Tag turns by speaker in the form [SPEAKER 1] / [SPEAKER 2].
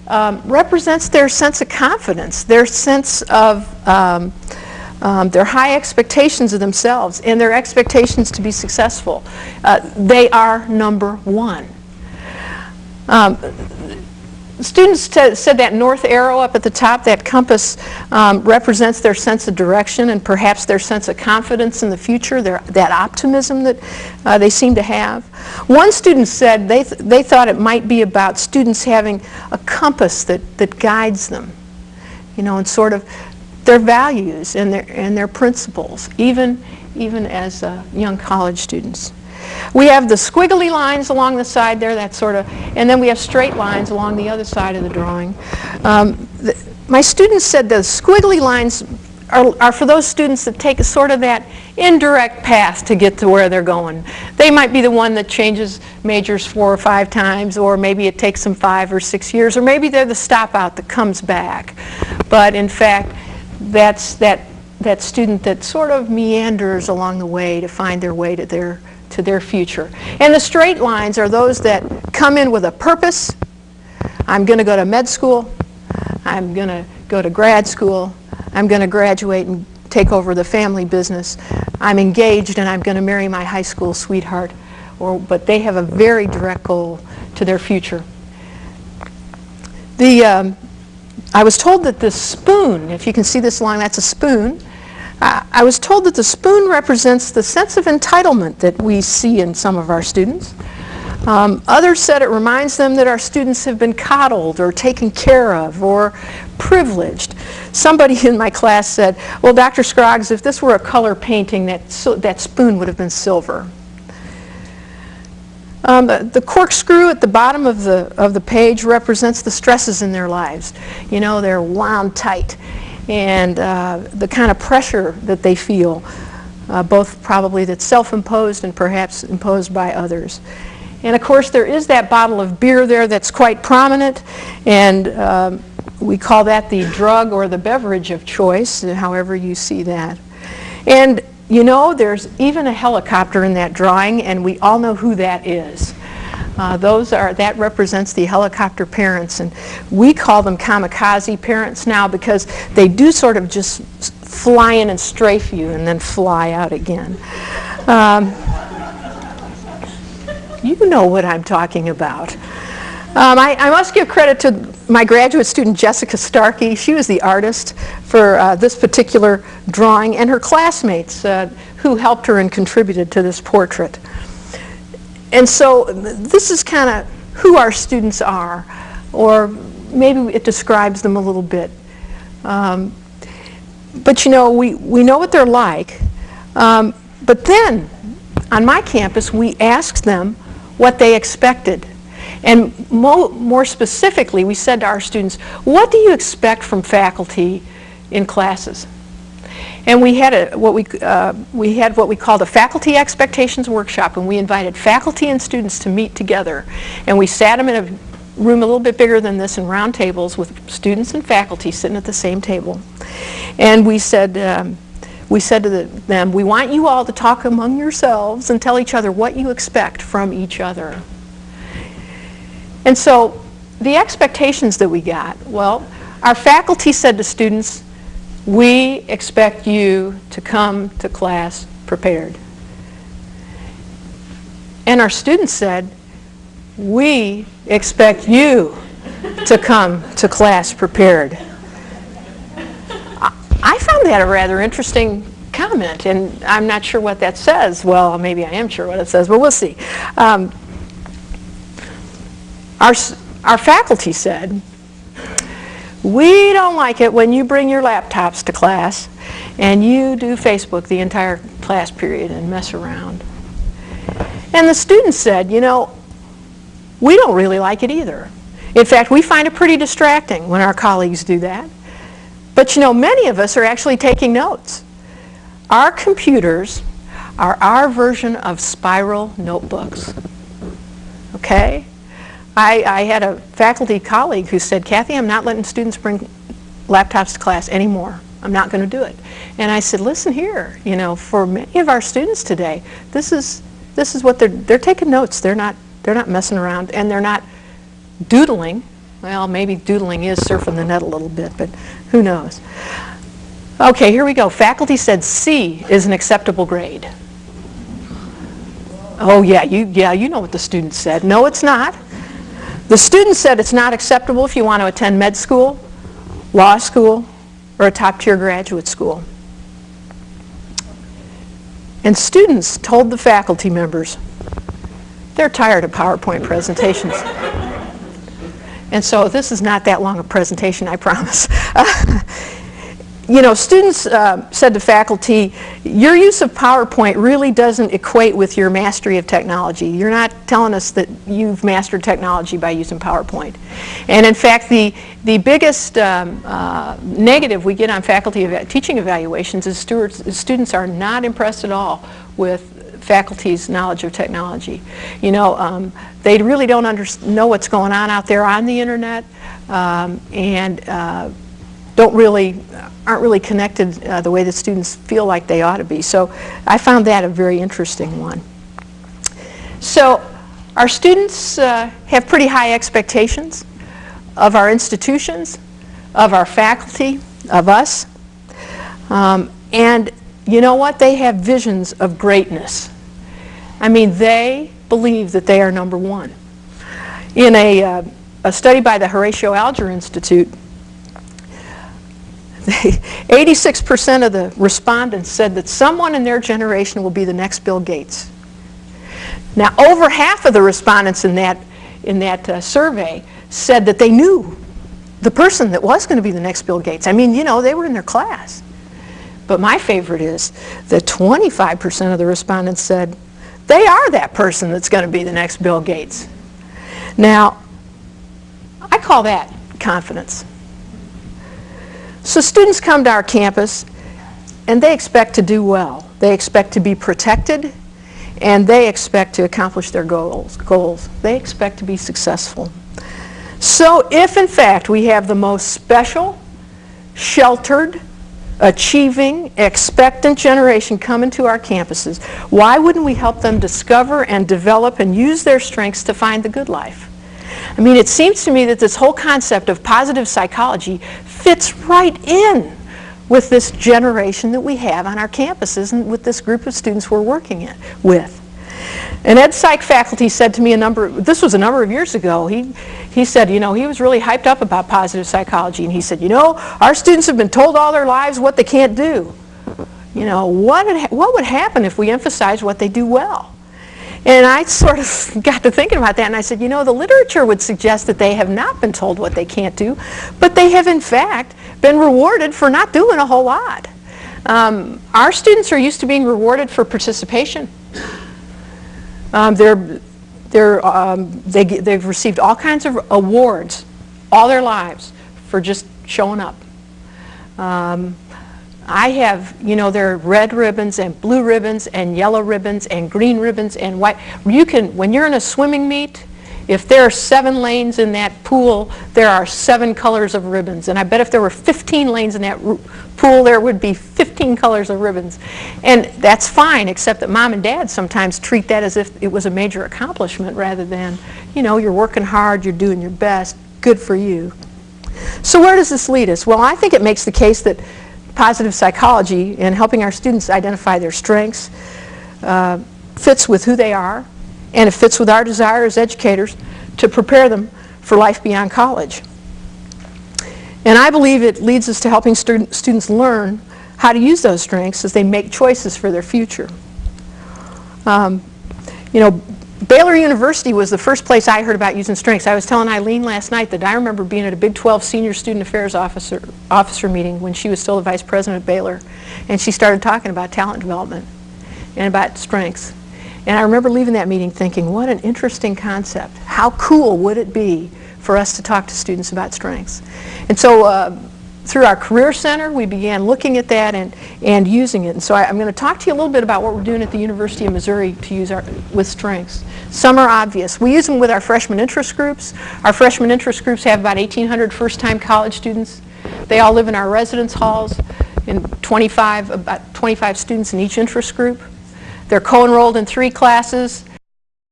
[SPEAKER 1] represents their sense of confidence, their sense of their high expectations of themselves and their expectations to be successful. They are number one. Students said that north arrow up at the top, that compass, represents their sense of direction and perhaps their sense of confidence in the future, that optimism that they seem to have. One student said they thought it might be about students having a compass that guides them, you know, and sort of their values and their principles, even as young college students. We have the squiggly lines along the side there, that sort of, and then we have straight lines along the other side of the drawing. My students said the squiggly lines are for those students that take sort of that indirect path to get to where they're going. They might be the one that changes majors 4 or 5 times, or maybe it takes them 5 or 6 years, or maybe they're the stop out that comes back. But in fact, that's that student that sort of meanders along the way to find their way to their future. And the straight lines are those that come in with a purpose. I'm going to go to med school. I'm going to go to grad school. I'm going to graduate and take over the family business. I'm engaged and I'm going to marry my high school sweetheart. But they have a very direct goal to their future. I was told that the spoon, if you can see this line, that's a spoon. I was told that the spoon represents the sense of entitlement that we see in some of our students. Others said it reminds them that our students have been coddled or taken care of or privileged. Somebody in my class said, well, Dr. Scoggs, if this were a color painting, that spoon would have been silver. The corkscrew at the bottom of the page represents the stresses in their lives. You know, they're wound tight. And the kind of pressure that they feel, both probably that's self-imposed and perhaps imposed by others. And of course there is that bottle of beer there that's quite prominent, and we call that the drug or the beverage of choice, however you see that. And you know, there's even a helicopter in that drawing, and we all know who that is. That represents the helicopter parents, and we call them kamikaze parents now because they do sort of just fly in and strafe you and then fly out again. You know what I'm talking about. I must give credit to my graduate student Jessica Starkey. She was the artist for this particular drawing, and her classmates who helped her and contributed to this portrait. And so this is kind of who our students are, or maybe it describes them a little bit. But you know, we know what they're like. But then, on my campus, we asked them what they expected. And more specifically, we said to our students, what do you expect from faculty in classes? And we had what we called a faculty expectations workshop, and we invited faculty and students to meet together. And we sat them in a room a little bit bigger than this in round tables with students and faculty sitting at the same table. And we said to them, we want you all to talk among yourselves and tell each other what you expect from each other. And so the expectations that we got, well, our faculty said to students, we expect you to come to class prepared. And our students said, we expect you to come to class prepared. I found that a rather interesting comment, and I'm not sure what that says. Well, maybe I am sure what it says, but we'll see. Our faculty said, we don't like it when you bring your laptops to class and you do Facebook the entire class period and mess around. And the students said, you know, we don't really like it either. In fact, we find it pretty distracting when our colleagues do that. But you know, many of us are actually taking notes. Our computers are our version of spiral notebooks. Okay? I had a faculty colleague who said, Cathy, I'm not letting students bring laptops to class anymore. I'm not going to do it. And I said, listen here, you know, for many of our students today, this is what they're taking notes. They're not messing around, and they're not doodling. Well, maybe doodling is surfing the net a little bit, but who knows. Okay, here we go. Faculty said C is an acceptable grade. Oh yeah, you know what the students said. No, it's not. The students said it's not acceptable if you want to attend med school, law school, or a top-tier graduate school. And students told the faculty members they're tired of PowerPoint presentations. And so this is not that long a presentation, I promise. You know, students said to faculty, your use of PowerPoint really doesn't equate with your mastery of technology. You're not telling us that you've mastered technology by using PowerPoint. And in fact, the biggest negative we get on faculty teaching evaluations is students are not impressed at all with faculty's knowledge of technology. You know, they really don't know what's going on out there on the internet, and aren't really connected the way that students feel like they ought to be. So I found that a very interesting one. So our students have pretty high expectations of our institutions, of our faculty, of us. And you know what? They have visions of greatness. I mean, they believe that they are number one. In a study by the Horatio Alger Institute, 86% of the respondents said that someone in their generation will be the next Bill Gates. Now, over half of the respondents in that survey said that they knew the person that was going to be the next Bill Gates. I mean, you know, they were in their class. But my favorite is that 25% of the respondents said they are that person that's going to be the next Bill Gates. Now, I call that confidence. So students come to our campus and they expect to do well. They expect to be protected, and they expect to accomplish their goals. They expect to be successful. So if in fact we have the most special, sheltered, achieving, expectant generation come into our campuses, why wouldn't we help them discover and develop and use their strengths to find the good life? I mean, it seems to me that this whole concept of positive psychology fits right in with this generation that we have on our campuses and with this group of students we're working with. An ed psych faculty said to me this was a number of years ago, he said, you know, he was really hyped up about positive psychology, and he said, you know, our students have been told all their lives what they can't do. You know, what would happen if we emphasized what they do well? And I sort of got to thinking about that, and I said, you know, the literature would suggest that they have not been told what they can't do, but they have in fact been rewarded for not doing a whole lot. Our students are used to being rewarded for participation. They've received all kinds of awards all their lives for just showing up. I have, you know, there are red ribbons and blue ribbons and yellow ribbons and green ribbons and white. When you're in a swimming meet, if there are 7 lanes in that pool, there are 7 colors of ribbons. And I bet if there were 15 lanes in that pool, there would be 15 colors of ribbons. And that's fine, except that mom and dad sometimes treat that as if it was a major accomplishment rather than, you know, you're working hard, you're doing your best, good for you. So where does this lead us? Well, I think it makes the case that positive psychology and helping our students identify their strengths fits with who they are, and it fits with our desire as educators to prepare them for life beyond college. And I believe it leads us to helping students learn how to use those strengths as they make choices for their future. You know, Baylor University was the first place I heard about using strengths. I was telling Eileen last night that I remember being at a Big 12 Senior Student Affairs officer meeting when she was still the vice president at Baylor, and she started talking about talent development and about strengths. And I remember leaving that meeting thinking, what an interesting concept. How cool would it be for us to talk to students about strengths? And so through our Career Center, we began looking at that and using it. And so I'm going to talk to you a little bit about what we're doing at the University of Missouri to use with strengths. Some are obvious. We use them with our freshman interest groups. Our freshman interest groups have about 1,800 first-time college students. They all live in our residence halls, and about 25 students in each interest group. They're co-enrolled in 3 classes.